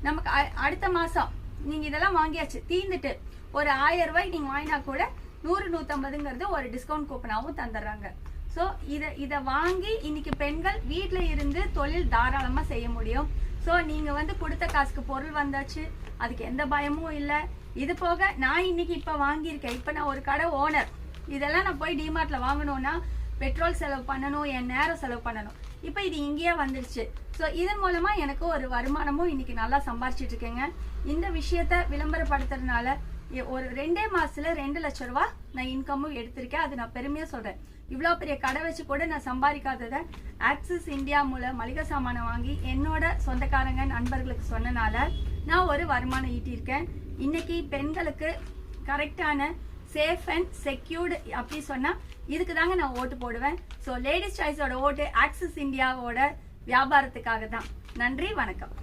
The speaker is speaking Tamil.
நமக்கு அடுத்த மாசம் நீங்க இதெல்லாம் வாங்கியாச்சு தீர்ந்துட்டு ஒரு 1000 ரூபாய் நீங்க வாங்கினா கூட 100-150ங்கிறது ஒரு டிஸ்கவுண்ட் கூப்பனாவும் தந்துடுறாங்க. ஸோ இதை வாங்கி இன்னைக்கு பெண்கள் வீட்டுல இருந்து தொழில் தாராளமா செய்ய முடியும். ஸோ நீங்க கொடுத்த காசுக்கு பொருள் வந்தாச்சு, அதுக்கு எந்த பயமும் இல்லை. இது போக நான் இன்னைக்கு இப்ப வாங்கியிருக்கேன். இப்ப நான் ஒரு கடை ஓனர், இதெல்லாம் நான் போய் டிமார்ட்ல வாங்கணும்னா பெட்ரோல் செலவு பண்ணணும், என் நேரம் செலவு பண்ணணும். இப்ப இது இங்கேயே வந்துருச்சு. ஸோ இதன் மூலமா எனக்கு ஒரு வருமானமும் இன்னைக்கு நல்லா சம்பாரிச்சிட்டு இருக்கேங்க. இந்த விஷயத்த விளம்பரப்படுத்துறதுனால ஒரு 2 மாசத்துல 2 லட்சம் ரூபாய் நான் இன்கமும் எடுத்திருக்கேன். அது நான் பெருமையா சொல்றேன். இவ்வளவு பெரிய கடை வச்சு கூட நான் சம்பாதிக்காததை ஆக்சிஸ் இந்தியா மூலம் மளிகை சாமான வாங்கி என்னோட சொந்தக்காரங்க நண்பர்களுக்கு சொன்னனால நான் ஒரு வருமானம் ஈட்டியிருக்கேன். இன்னைக்கு பெண்களுக்கு கரெக்டான சேஃப் அண்ட் செக்யூர்டு அப்படி சொன்னா இதுக்கு தாங்க நான் ஓட்டு போடுவேன். ஸோ லேடிஸ் சாய்ஸோட ஓட்டு ஆக்சிஸ் இந்தியாவோட வியாபாரத்துக்காக தான். நன்றி, வணக்கம்.